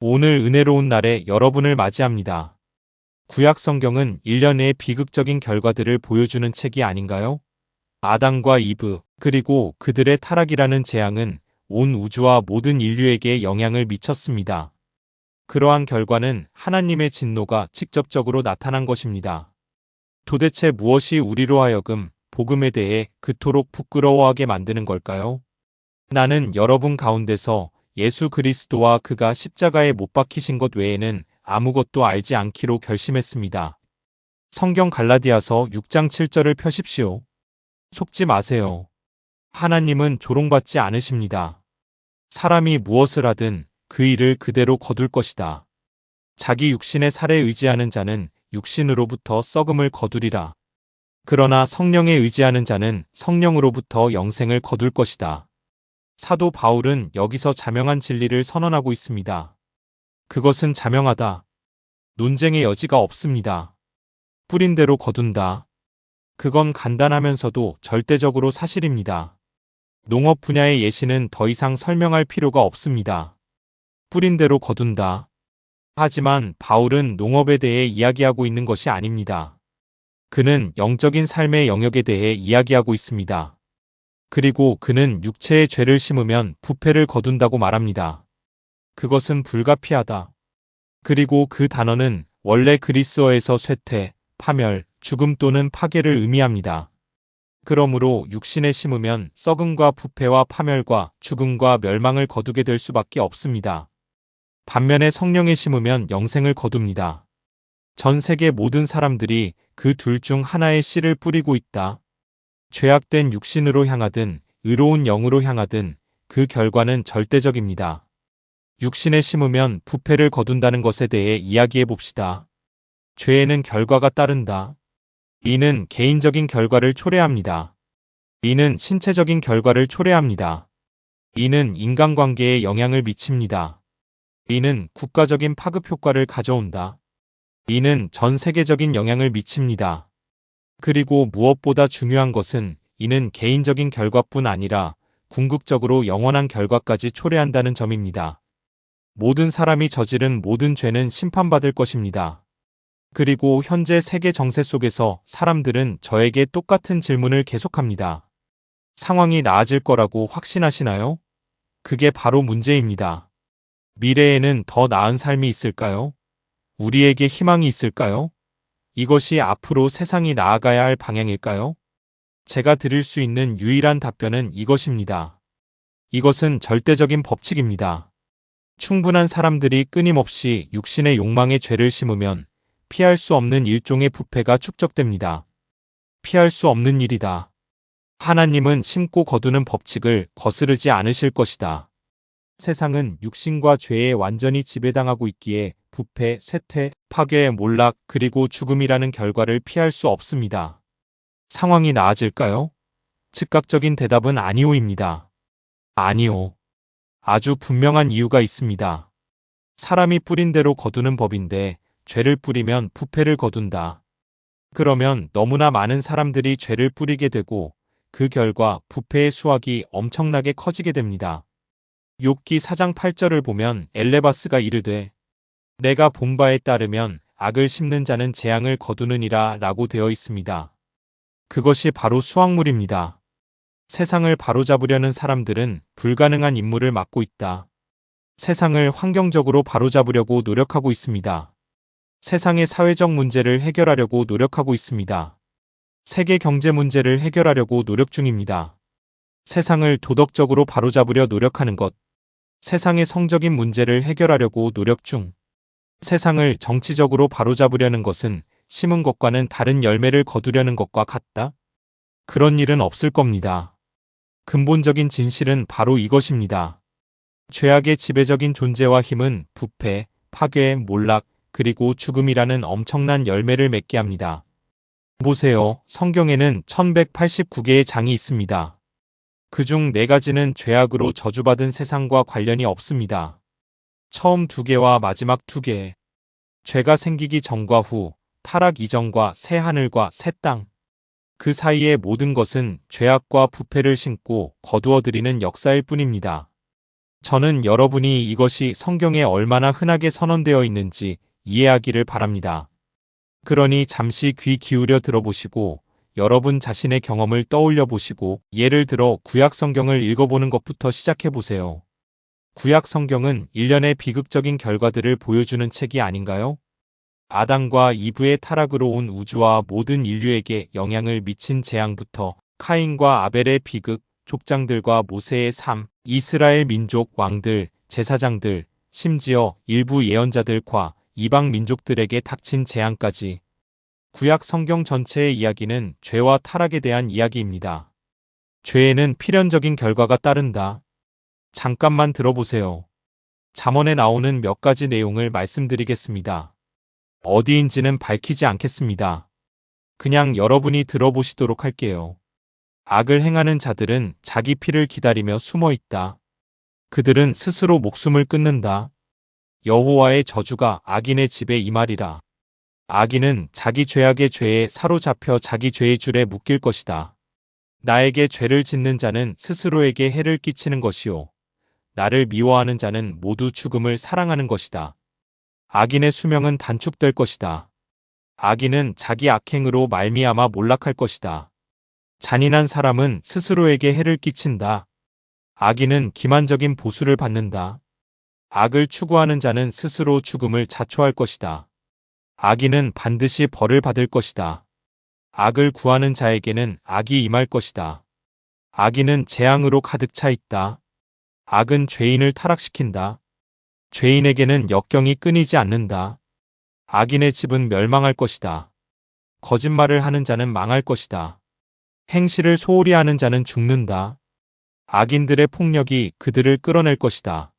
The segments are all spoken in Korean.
오늘 은혜로운 날에 여러분을 맞이합니다. 구약 성경은 일련의 비극적인 결과들을 보여주는 책이 아닌가요? 아담과 이브, 그리고 그들의 타락이라는 재앙은 온 우주와 모든 인류에게 영향을 미쳤습니다. 그러한 결과는 하나님의 진노가 직접적으로 나타난 것입니다. 도대체 무엇이 우리로 하여금 복음에 대해 그토록 부끄러워하게 만드는 걸까요? 나는 여러분 가운데서 예수 그리스도와 그가 십자가에 못 박히신 것 외에는 아무것도 알지 않기로 결심했습니다. 성경 갈라디아서 6장 7절을 펴십시오. 속지 마세요. 하나님은 조롱받지 않으십니다. 사람이 무엇을 하든 그 일을 그대로 거둘 것이다. 자기 육신의 살에 의지하는 자는 육신으로부터 썩음을 거두리라. 그러나 성령에 의지하는 자는 성령으로부터 영생을 거둘 것이다. 사도 바울은 여기서 자명한 진리를 선언하고 있습니다. 그것은 자명하다. 논쟁의 여지가 없습니다. 뿌린 대로 거둔다. 그건 간단하면서도 절대적으로 사실입니다. 농업 분야의 예시는 더 이상 설명할 필요가 없습니다. 뿌린 대로 거둔다. 하지만 바울은 농업에 대해 이야기하고 있는 것이 아닙니다. 그는 영적인 삶의 영역에 대해 이야기하고 있습니다. 그리고 그는 육체의 죄를 심으면 부패를 거둔다고 말합니다. 그것은 불가피하다. 그리고 그 단어는 원래 그리스어에서 쇠퇴, 파멸, 죽음 또는 파괴를 의미합니다. 그러므로 육신에 심으면 썩음과 부패와 파멸과 죽음과 멸망을 거두게 될 수밖에 없습니다. 반면에 성령에 심으면 영생을 거둡니다. 전 세계 모든 사람들이 그 둘 중 하나의 씨를 뿌리고 있다. 죄악된 육신으로 향하든 의로운 영으로 향하든 그 결과는 절대적입니다. 육신에 심으면 부패를 거둔다는 것에 대해 이야기해 봅시다. 죄에는 결과가 따른다. 이는 개인적인 결과를 초래합니다. 이는 신체적인 결과를 초래합니다. 이는 인간관계에 영향을 미칩니다. 이는 국가적인 파급 효과를 가져온다. 이는 전 세계적인 영향을 미칩니다. 그리고 무엇보다 중요한 것은 이는 개인적인 결과뿐 아니라 궁극적으로 영원한 결과까지 초래한다는 점입니다. 모든 사람이 저지른 모든 죄는 심판받을 것입니다. 그리고 현재 세계 정세 속에서 사람들은 저에게 똑같은 질문을 계속합니다. 상황이 나아질 거라고 확신하시나요? 그게 바로 문제입니다. 미래에는 더 나은 삶이 있을까요? 우리에게 희망이 있을까요? 이것이 앞으로 세상이 나아가야 할 방향일까요? 제가 드릴 수 있는 유일한 답변은 이것입니다. 이것은 절대적인 법칙입니다. 충분한 사람들이 끊임없이 육신의 욕망에 죄를 심으면 피할 수 없는 일종의 부패가 축적됩니다. 피할 수 없는 일이다. 하나님은 심고 거두는 법칙을 거스르지 않으실 것이다. 세상은 육신과 죄에 완전히 지배당하고 있기에 부패, 쇠퇴, 파괴, 몰락, 그리고 죽음이라는 결과를 피할 수 없습니다. 상황이 나아질까요? 즉각적인 대답은 아니오입니다. 아니오. 아주 분명한 이유가 있습니다. 사람이 뿌린 대로 거두는 법인데 죄를 뿌리면 부패를 거둔다. 그러면 너무나 많은 사람들이 죄를 뿌리게 되고 그 결과 부패의 수확이 엄청나게 커지게 됩니다. 욥기 4장 8절을 보면 엘레바스가 이르되 내가 본 바에 따르면 악을 심는 자는 재앙을 거두느니라 라고 되어 있습니다. 그것이 바로 수확물입니다. 세상을 바로잡으려는 사람들은 불가능한 임무를 맡고 있다. 세상을 환경적으로 바로잡으려고 노력하고 있습니다. 세상의 사회적 문제를 해결하려고 노력하고 있습니다. 세계 경제 문제를 해결하려고 노력 중입니다. 세상을 도덕적으로 바로잡으려 노력하는 것. 세상의 성적인 문제를 해결하려고 노력 중. 세상을 정치적으로 바로잡으려는 것은 심은 것과는 다른 열매를 거두려는 것과 같다. 그런 일은 없을 겁니다. 근본적인 진실은 바로 이것입니다. 죄악의 지배적인 존재와 힘은 부패, 파괴, 몰락, 그리고 죽음이라는 엄청난 열매를 맺게 합니다. 보세요. 성경에는 1189개의 장이 있습니다. 그중 4가지는 죄악으로 저주받은 세상과 관련이 없습니다. 처음 2개와 마지막 2개. 죄가 생기기 전과 후, 타락 이전과 새 하늘과 새 땅. 그 사이의 모든 것은 죄악과 부패를 심고 거두어들이는 역사일 뿐입니다. 저는 여러분이 이것이 성경에 얼마나 흔하게 선언되어 있는지 이해하기를 바랍니다. 그러니 잠시 귀 기울여 들어보시고 여러분 자신의 경험을 떠올려 보시고 예를 들어 구약 성경을 읽어보는 것부터 시작해 보세요. 구약 성경은 일련의 비극적인 결과들을 보여주는 책이 아닌가요? 아담과 이브의 타락으로 온 우주와 모든 인류에게 영향을 미친 재앙부터 카인과 아벨의 비극, 족장들과 모세의 삶, 이스라엘 민족 왕들, 제사장들, 심지어 일부 예언자들과 이방 민족들에게 닥친 재앙까지 구약 성경 전체의 이야기는 죄와 타락에 대한 이야기입니다. 죄에는 필연적인 결과가 따른다. 잠깐만 들어보세요. 잠언에 나오는 몇 가지 내용을 말씀드리겠습니다. 어디인지는 밝히지 않겠습니다. 그냥 여러분이 들어보시도록 할게요. 악을 행하는 자들은 자기 피를 기다리며 숨어 있다. 그들은 스스로 목숨을 끊는다. 여호와의 저주가 악인의 집에 임하리라. 악인은 자기 죄악의 죄에 사로잡혀 자기 죄의 줄에 묶일 것이다. 나에게 죄를 짓는 자는 스스로에게 해를 끼치는 것이요. 나를 미워하는 자는 모두 죽음을 사랑하는 것이다. 악인의 수명은 단축될 것이다. 악인은 자기 악행으로 말미암아 몰락할 것이다. 잔인한 사람은 스스로에게 해를 끼친다. 악인은 기만적인 보수를 받는다. 악을 추구하는 자는 스스로 죽음을 자초할 것이다. 악인은 반드시 벌을 받을 것이다. 악을 구하는 자에게는 악이 임할 것이다. 악인은 재앙으로 가득 차 있다. 악은 죄인을 타락시킨다. 죄인에게는 역경이 끊이지 않는다. 악인의 집은 멸망할 것이다. 거짓말을 하는 자는 망할 것이다. 행실을 소홀히 하는 자는 죽는다. 악인들의 폭력이 그들을 끌어낼 것이다.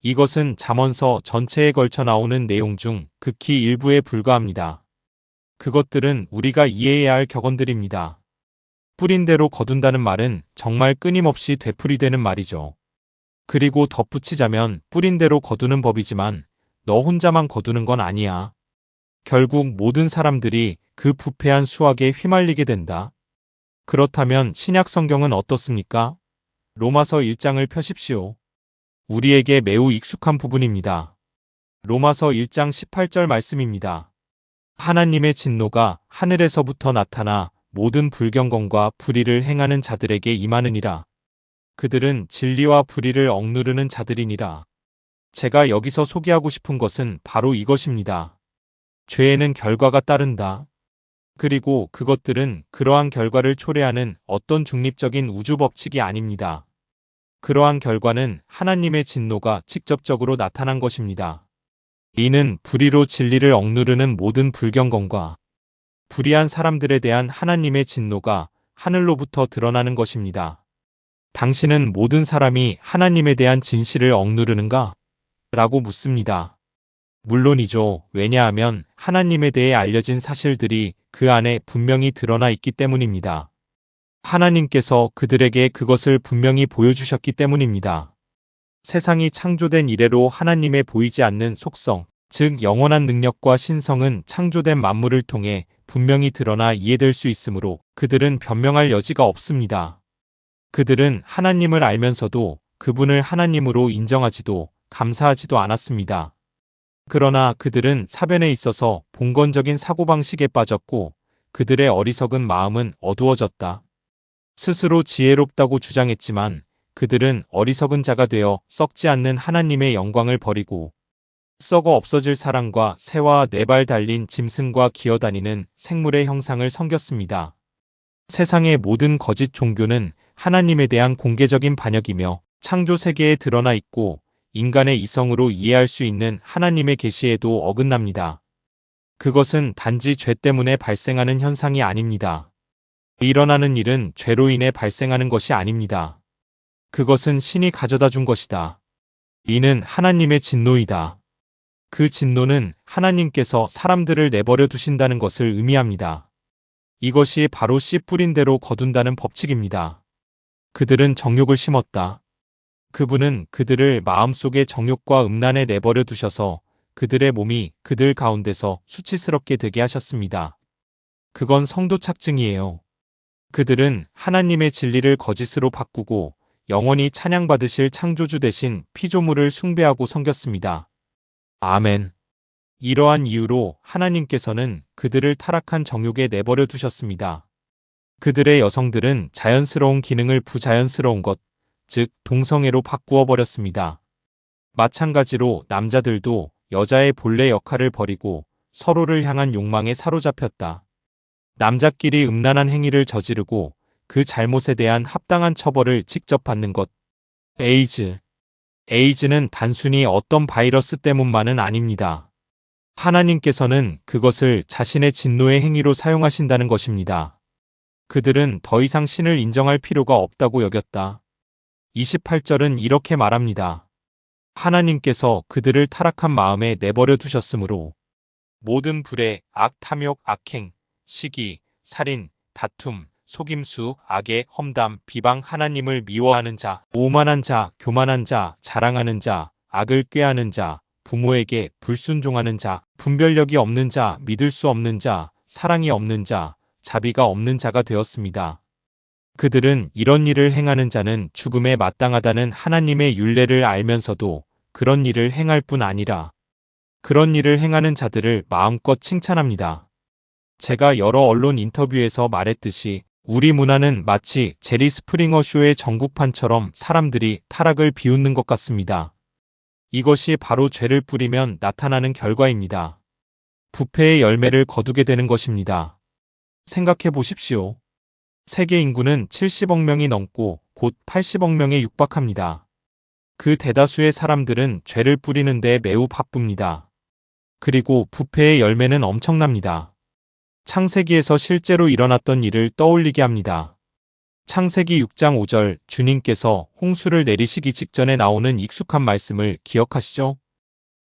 이것은 잠언서 전체에 걸쳐 나오는 내용 중 극히 일부에 불과합니다. 그것들은 우리가 이해해야 할 격언들입니다. 뿌린 대로 거둔다는 말은 정말 끊임없이 되풀이되는 말이죠. 그리고 덧붙이자면 뿌린 대로 거두는 법이지만 너 혼자만 거두는 건 아니야. 결국 모든 사람들이 그 부패한 수확에 휘말리게 된다. 그렇다면 신약 성경은 어떻습니까? 로마서 1장을 펴십시오. 우리에게 매우 익숙한 부분입니다. 로마서 1장 18절 말씀입니다. 하나님의 진노가 하늘에서부터 나타나 모든 불경건과 불의를 행하는 자들에게 임하느니라. 그들은 진리와 불의를 억누르는 자들이니라. 제가 여기서 소개하고 싶은 것은 바로 이것입니다. 죄에는 결과가 따른다. 그리고 그것들은 그러한 결과를 초래하는 어떤 중립적인 우주 법칙이 아닙니다. 그러한 결과는 하나님의 진노가 직접적으로 나타난 것입니다. 이는 불의로 진리를 억누르는 모든 불경건과 불의한 사람들에 대한 하나님의 진노가 하늘로부터 드러나는 것입니다. 당신은 모든 사람이 하나님에 대한 진실을 억누르는가? 라고 묻습니다. 물론이죠. 왜냐하면 하나님에 대해 알려진 사실들이 그 안에 분명히 드러나 있기 때문입니다. 하나님께서 그들에게 그것을 분명히 보여주셨기 때문입니다. 세상이 창조된 이래로 하나님의 보이지 않는 속성, 즉 영원한 능력과 신성은 창조된 만물을 통해 분명히 드러나 이해될 수 있으므로 그들은 변명할 여지가 없습니다. 그들은 하나님을 알면서도 그분을 하나님으로 인정하지도 감사하지도 않았습니다. 그러나 그들은 사변에 있어서 봉건적인 사고방식에 빠졌고 그들의 어리석은 마음은 어두워졌다. 스스로 지혜롭다고 주장했지만 그들은 어리석은 자가 되어 썩지 않는 하나님의 영광을 버리고 썩어 없어질 사람과 새와 네 발 달린 짐승과 기어다니는 생물의 형상을 섬겼습니다. 세상의 모든 거짓 종교는 하나님에 대한 공개적인 반역이며 창조 세계에 드러나 있고 인간의 이성으로 이해할 수 있는 하나님의 계시에도 어긋납니다. 그것은 단지 죄 때문에 발생하는 현상이 아닙니다. 일어나는 일은 죄로 인해 발생하는 것이 아닙니다. 그것은 신이 가져다 준 것이다. 이는 하나님의 진노이다. 그 진노는 하나님께서 사람들을 내버려 두신다는 것을 의미합니다. 이것이 바로 씨 뿌린 대로 거둔다는 법칙입니다. 그들은 정욕을 심었다. 그분은 그들을 마음속의 정욕과 음란에 내버려 두셔서 그들의 몸이 그들 가운데서 수치스럽게 되게 하셨습니다. 그건 성도 착증이에요. 그들은 하나님의 진리를 거짓으로 바꾸고 영원히 찬양받으실 창조주 대신 피조물을 숭배하고 섬겼습니다. 아멘. 이러한 이유로 하나님께서는 그들을 타락한 정욕에 내버려 두셨습니다. 그들의 여성들은 자연스러운 기능을 부자연스러운 것, 즉 동성애로 바꾸어 버렸습니다. 마찬가지로 남자들도 여자의 본래 역할을 버리고 서로를 향한 욕망에 사로잡혔다. 남자끼리 음란한 행위를 저지르고 그 잘못에 대한 합당한 처벌을 직접 받는 것. 에이즈. 에이즈는 단순히 어떤 바이러스 때문만은 아닙니다. 하나님께서는 그것을 자신의 진노의 행위로 사용하신다는 것입니다. 그들은 더 이상 신을 인정할 필요가 없다고 여겼다. 28절은 이렇게 말합니다. 하나님께서 그들을 타락한 마음에 내버려 두셨으므로 모든 불의, 악, 탐욕, 악행, 시기, 살인, 다툼, 속임수, 악의 험담, 비방, 하나님을 미워하는 자, 오만한 자, 교만한 자, 자랑하는 자, 악을 꾀하는 자, 부모에게 불순종하는 자, 분별력이 없는 자, 믿을 수 없는 자, 사랑이 없는 자, 자비가 없는 자가 되었습니다. 그들은 이런 일을 행하는 자는 죽음에 마땅하다는 하나님의 율례를 알면서도 그런 일을 행할 뿐 아니라 그런 일을 행하는 자들을 마음껏 칭찬합니다. 제가 여러 언론 인터뷰에서 말했듯이 우리 문화는 마치 제리 스프링어 쇼의 전국판처럼 사람들이 타락을 비웃는 것 같습니다. 이것이 바로 죄를 뿌리면 나타나는 결과입니다. 부패의 열매를 거두게 되는 것입니다. 생각해 보십시오. 세계 인구는 70억 명이 넘고 곧 80억 명에 육박합니다. 그 대다수의 사람들은 죄를 뿌리는 데 매우 바쁩니다. 그리고 부패의 열매는 엄청납니다. 창세기에서 실제로 일어났던 일을 떠올리게 합니다. 창세기 6장 5절 주님께서 홍수를 내리시기 직전에 나오는 익숙한 말씀을 기억하시죠?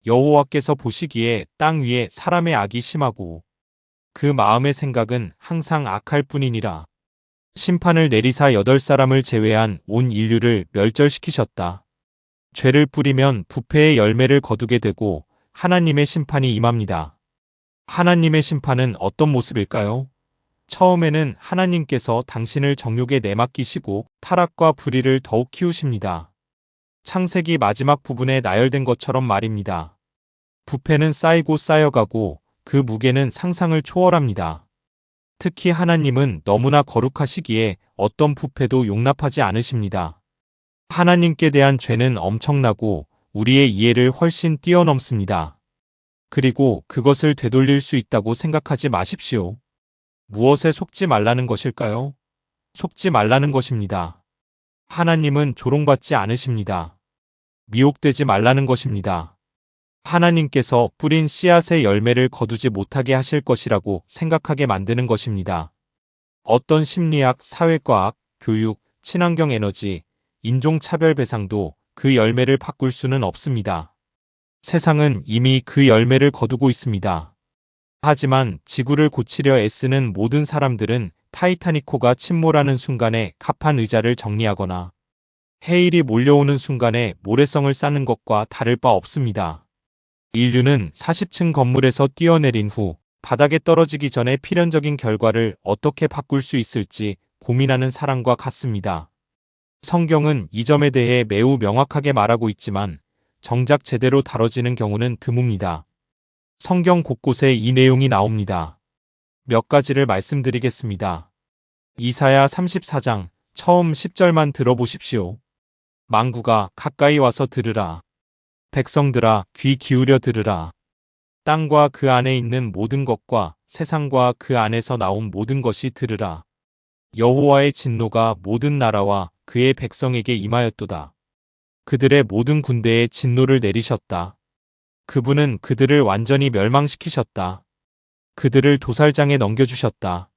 여호와께서 보시기에 땅 위에 사람의 악이 심하고 그 마음의 생각은 항상 악할 뿐이니라. 심판을 내리사 8사람을 제외한 온 인류를 멸절시키셨다. 죄를 뿌리면 부패의 열매를 거두게 되고 하나님의 심판이 임합니다. 하나님의 심판은 어떤 모습일까요? 처음에는 하나님께서 당신을 정욕에 내맡기시고 타락과 불의를 더욱 키우십니다. 창세기 마지막 부분에 나열된 것처럼 말입니다. 부패는 쌓이고 쌓여가고 그 무게는 상상을 초월합니다. 특히 하나님은 너무나 거룩하시기에 어떤 부패도 용납하지 않으십니다. 하나님께 대한 죄는 엄청나고 우리의 이해를 훨씬 뛰어넘습니다. 그리고 그것을 되돌릴 수 있다고 생각하지 마십시오. 무엇에 속지 말라는 것일까요? 속지 말라는 것입니다. 하나님은 조롱받지 않으십니다. 미혹되지 말라는 것입니다. 하나님께서 뿌린 씨앗의 열매를 거두지 못하게 하실 것이라고 생각하게 만드는 것입니다. 어떤 심리학, 사회과학, 교육, 친환경 에너지, 인종차별 배상도 그 열매를 바꿀 수는 없습니다. 세상은 이미 그 열매를 거두고 있습니다. 하지만 지구를 고치려 애쓰는 모든 사람들은 타이타닉호가 침몰하는 순간에 갑판 의자를 정리하거나 해일이 몰려오는 순간에 모래성을 쌓는 것과 다를 바 없습니다. 인류는 40층 건물에서 뛰어내린 후 바닥에 떨어지기 전에 필연적인 결과를 어떻게 바꿀 수 있을지 고민하는 사람과 같습니다. 성경은 이 점에 대해 매우 명확하게 말하고 있지만 정작 제대로 다뤄지는 경우는 드뭅니다. 성경 곳곳에 이 내용이 나옵니다. 몇 가지를 말씀드리겠습니다. 이사야 34장 처음 10절만 들어보십시오. 만구가 가까이 와서 들으라. 백성들아 귀 기울여 들으라. 땅과 그 안에 있는 모든 것과 세상과 그 안에서 나온 모든 것이 들으라. 여호와의 진노가 모든 나라와 그의 백성에게 임하였도다. 그들의 모든 군대에 진노를 내리셨다. 그분은 그들을 완전히 멸망시키셨다. 그들을 도살장에 넘겨주셨다.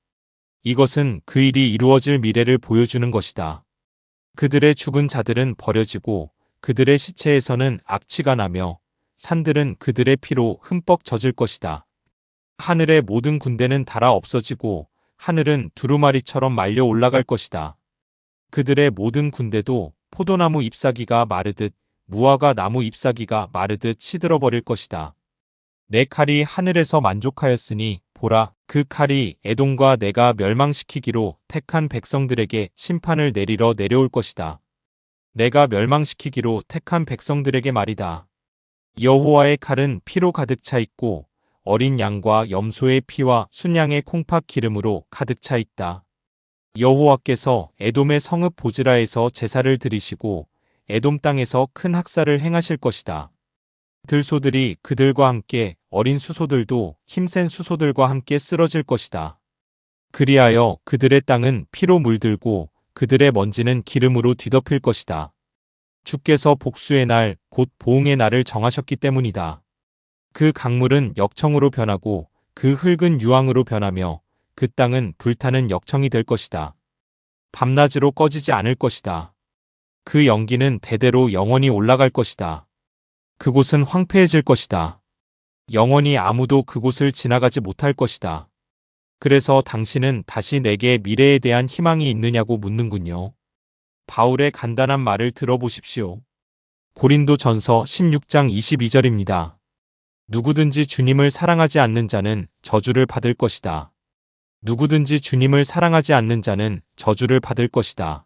이것은 그 일이 이루어질 미래를 보여주는 것이다. 그들의 죽은 자들은 버려지고 그들의 시체에서는 악취가 나며 산들은 그들의 피로 흠뻑 젖을 것이다. 하늘의 모든 군대는 닳아 없어지고 하늘은 두루마리처럼 말려 올라갈 것이다. 그들의 모든 군대도 포도나무 잎사귀가 마르듯 무화과 나무 잎사귀가 마르듯 시들어버릴 것이다. 내 칼이 하늘에서 만족하였으니 보라, 그 칼이 에돔과 내가 멸망시키기로 택한 백성들에게 심판을 내리러 내려올 것이다. 내가 멸망시키기로 택한 백성들에게 말이다. 여호와의 칼은 피로 가득 차 있고 어린 양과 염소의 피와 순양의 콩팥 기름으로 가득 차 있다. 여호와께서 에돔의 성읍 보즈라에서 제사를 드리시고 에돔 땅에서 큰 학살을 행하실 것이다. 들소들이 그들과 함께 어린 수소들도 힘센 수소들과 함께 쓰러질 것이다. 그리하여 그들의 땅은 피로 물들고 그들의 먼지는 기름으로 뒤덮일 것이다. 주께서 복수의 날, 곧 보응의 날을 정하셨기 때문이다. 그 강물은 역청으로 변하고 그 흙은 유황으로 변하며 그 땅은 불타는 역청이 될 것이다. 밤낮으로 꺼지지 않을 것이다. 그 연기는 대대로 영원히 올라갈 것이다. 그곳은 황폐해질 것이다. 영원히 아무도 그곳을 지나가지 못할 것이다. 그래서 당신은 다시 내게 미래에 대한 희망이 있느냐고 묻는군요. 바울의 간단한 말을 들어보십시오. 고린도전서 16장 22절입니다. 누구든지 주님을 사랑하지 않는 자는 저주를 받을 것이다. 누구든지 주님을 사랑하지 않는 자는 저주를 받을 것이다.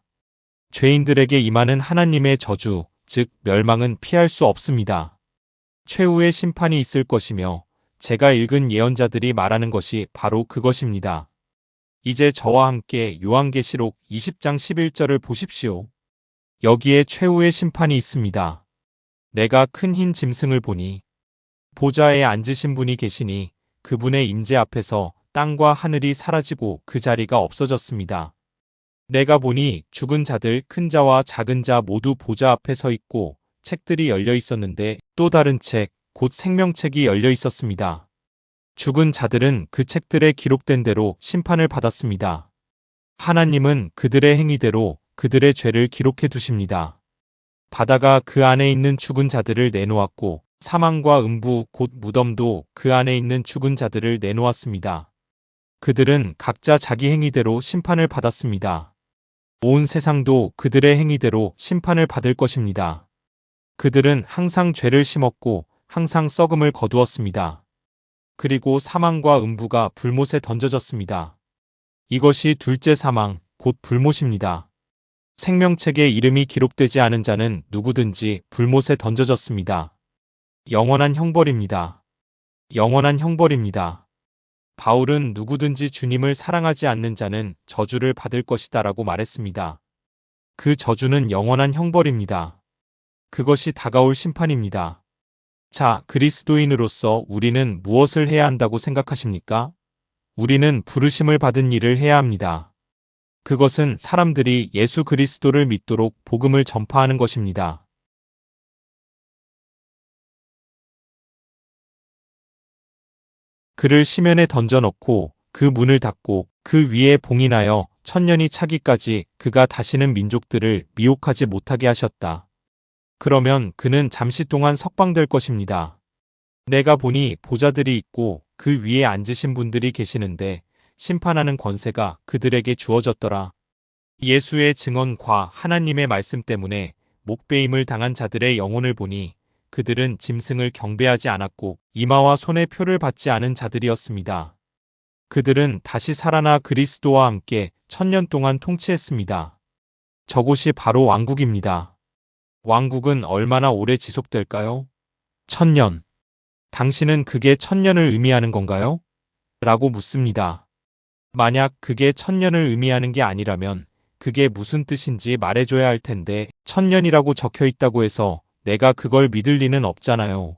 죄인들에게 임하는 하나님의 저주, 즉 멸망은 피할 수 없습니다. 최후의 심판이 있을 것이며 제가 읽은 예언자들이 말하는 것이 바로 그것입니다. 이제 저와 함께 요한계시록 20장 11절을 보십시오. 여기에 최후의 심판이 있습니다. 내가 큰 흰 짐승을 보니 보좌에 앉으신 분이 계시니 그분의 임재 앞에서 땅과 하늘이 사라지고 그 자리가 없어졌습니다. 내가 보니 죽은 자들 큰 자와 작은 자 모두 보좌 앞에 서 있고 책들이 열려 있었는데 또 다른 책, 곧 생명책이 열려 있었습니다. 죽은 자들은 그 책들에 기록된 대로 심판을 받았습니다. 하나님은 그들의 행위대로 그들의 죄를 기록해 두십니다. 바다가 그 안에 있는 죽은 자들을 내놓았고 사망과 음부 곧 무덤도 그 안에 있는 죽은 자들을 내놓았습니다. 그들은 각자 자기 행위대로 심판을 받았습니다. 온 세상도 그들의 행위대로 심판을 받을 것입니다. 그들은 항상 죄를 심었고 항상 썩음을 거두었습니다. 그리고 사망과 음부가 불못에 던져졌습니다. 이것이 둘째 사망, 곧 불못입니다. 생명책에 이름이 기록되지 않은 자는 누구든지 불못에 던져졌습니다. 영원한 형벌입니다. 영원한 형벌입니다. 바울은 누구든지 주님을 사랑하지 않는 자는 저주를 받을 것이다 라고 말했습니다. 그 저주는 영원한 형벌입니다. 그것이 다가올 심판입니다. 자, 그리스도인으로서 우리는 무엇을 해야 한다고 생각하십니까? 우리는 부르심을 받은 일을 해야 합니다. 그것은 사람들이 예수 그리스도를 믿도록 복음을 전파하는 것입니다. 그를 시면에 던져넣고 그 문을 닫고 그 위에 봉인하여 천년이 차기까지 그가 다시는 민족들을 미혹하지 못하게 하셨다. 그러면 그는 잠시 동안 석방될 것입니다. 내가 보니 보좌들이 있고 그 위에 앉으신 분들이 계시는데 심판하는 권세가 그들에게 주어졌더라. 예수의 증언과 하나님의 말씀 때문에 목베임을 당한 자들의 영혼을 보니 그들은 짐승을 경배하지 않았고 이마와 손에 표를 받지 않은 자들이었습니다. 그들은 다시 살아나 그리스도와 함께 천년 동안 통치했습니다. 저곳이 바로 왕국입니다. 왕국은 얼마나 오래 지속될까요? 1000년. 당신은 그게 1000년을 의미하는 건가요? 라고 묻습니다. 만약 그게 1000년을 의미하는 게 아니라면 그게 무슨 뜻인지 말해줘야 할 텐데 1000년이라고 적혀 있다고 해서 내가 그걸 믿을 리는 없잖아요.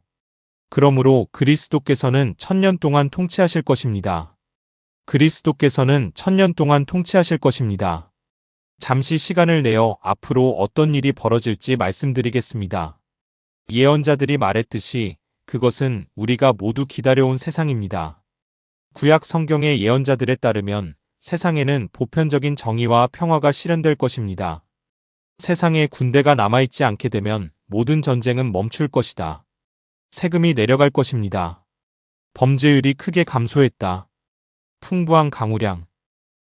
그러므로 그리스도께서는 1000년 동안 통치하실 것입니다. 그리스도께서는 1000년 동안 통치하실 것입니다. 잠시 시간을 내어 앞으로 어떤 일이 벌어질지 말씀드리겠습니다. 예언자들이 말했듯이 그것은 우리가 모두 기다려온 세상입니다. 구약 성경의 예언자들에 따르면 세상에는 보편적인 정의와 평화가 실현될 것입니다. 세상에 군대가 남아있지 않게 되면 모든 전쟁은 멈출 것이다. 세금이 내려갈 것입니다. 범죄율이 크게 감소했다. 풍부한 강우량.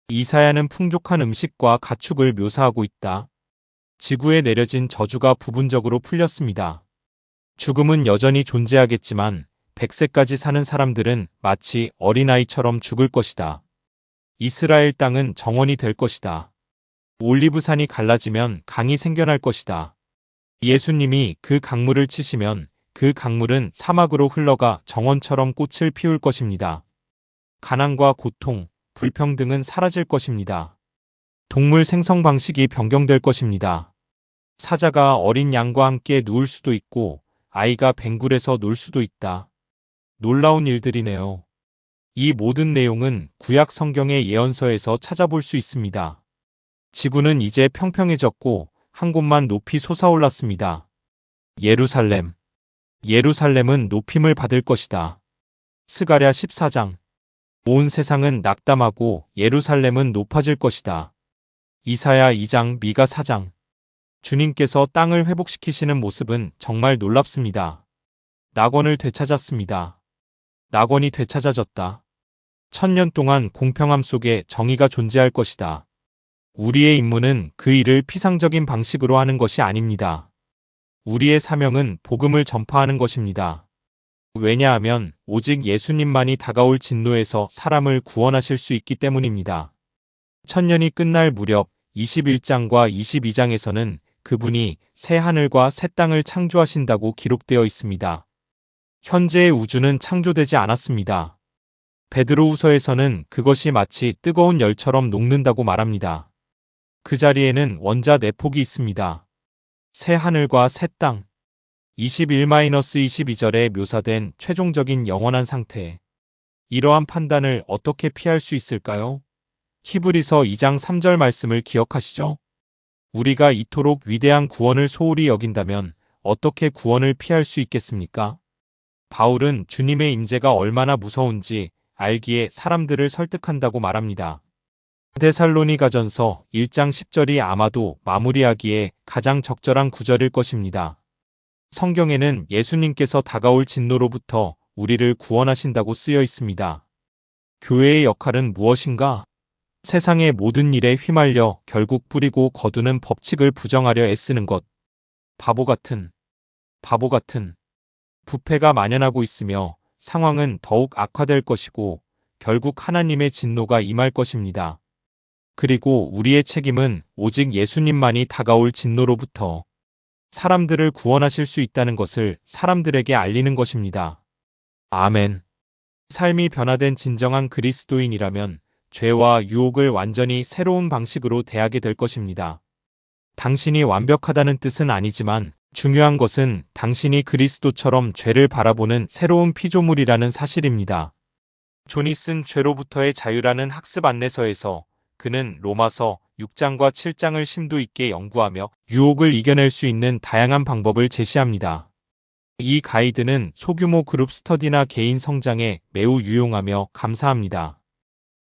이사야는 풍족한 음식과 가축을 묘사하고 있다. 지구에 내려진 저주가 부분적으로 풀렸습니다. 죽음은 여전히 존재하겠지만 100세까지 사는 사람들은 마치 어린아이처럼 죽을 것이다. 이스라엘 땅은 정원이 될 것이다. 올리브산이 갈라지면 강이 생겨날 것이다. 예수님이 그 강물을 치시면 그 강물은 사막으로 흘러가 정원처럼 꽃을 피울 것입니다. 가난과 고통, 불평등은 사라질 것입니다. 동물 생성 방식이 변경될 것입니다. 사자가 어린 양과 함께 누울 수도 있고 아이가 뱅굴에서 놀 수도 있다. 놀라운 일들이네요. 이 모든 내용은 구약 성경의 예언서에서 찾아볼 수 있습니다. 지구는 이제 평평해졌고 한 곳만 높이 솟아올랐습니다. 예루살렘. 예루살렘은 높임을 받을 것이다. 스가랴 14장. 온 세상은 낙담하고 예루살렘은 높아질 것이다. 이사야 2장, 미가 4장. 주님께서 땅을 회복시키시는 모습은 정말 놀랍습니다. 낙원을 되찾았습니다. 낙원이 되찾아졌다. 1000년 동안 공평함 속에 정의가 존재할 것이다. 우리의 임무는 그 일을 피상적인 방식으로 하는 것이 아닙니다. 우리의 사명은 복음을 전파하는 것입니다. 왜냐하면 오직 예수님만이 다가올 진노에서 사람을 구원하실 수 있기 때문입니다. 1000년이 끝날 무렵 21장과 22장에서는 그분이 새 하늘과 새 땅을 창조하신다고 기록되어 있습니다. 현재의 우주는 창조되지 않았습니다. 베드로후서에서는 그것이 마치 뜨거운 열처럼 녹는다고 말합니다. 그 자리에는 원자 내폭이 있습니다. 새 하늘과 새 땅. 21-22절에 묘사된 최종적인 영원한 상태. 이러한 판단을 어떻게 피할 수 있을까요? 히브리서 2장 3절 말씀을 기억하시죠? 우리가 이토록 위대한 구원을 소홀히 여긴다면 어떻게 구원을 피할 수 있겠습니까? 바울은 주님의 임재가 얼마나 무서운지 알기에 사람들을 설득한다고 말합니다. 데살로니가전서 1장 10절이 아마도 마무리하기에 가장 적절한 구절일 것입니다. 성경에는 예수님께서 다가올 진노로부터 우리를 구원하신다고 쓰여 있습니다. 교회의 역할은 무엇인가? 세상의 모든 일에 휘말려 결국 뿌리고 거두는 법칙을 부정하려 애쓰는 것. 바보 같은 부패가 만연하고 있으며 상황은 더욱 악화될 것이고 결국 하나님의 진노가 임할 것입니다. 그리고 우리의 책임은 오직 예수님만이 다가올 진노로부터 사람들을 구원하실 수 있다는 것을 사람들에게 알리는 것입니다. 아멘. 삶이 변화된 진정한 그리스도인이라면 죄와 유혹을 완전히 새로운 방식으로 대하게 될 것입니다. 당신이 완벽하다는 뜻은 아니지만 중요한 것은 당신이 그리스도처럼 죄를 바라보는 새로운 피조물이라는 사실입니다. 존이 쓴 죄로부터의 자유라는 학습 안내서에서 그는 로마서 6장과 7장을 심도 있게 연구하며 유혹을 이겨낼 수 있는 다양한 방법을 제시합니다. 이 가이드는 소규모 그룹 스터디나 개인 성장에 매우 유용하며 감사합니다.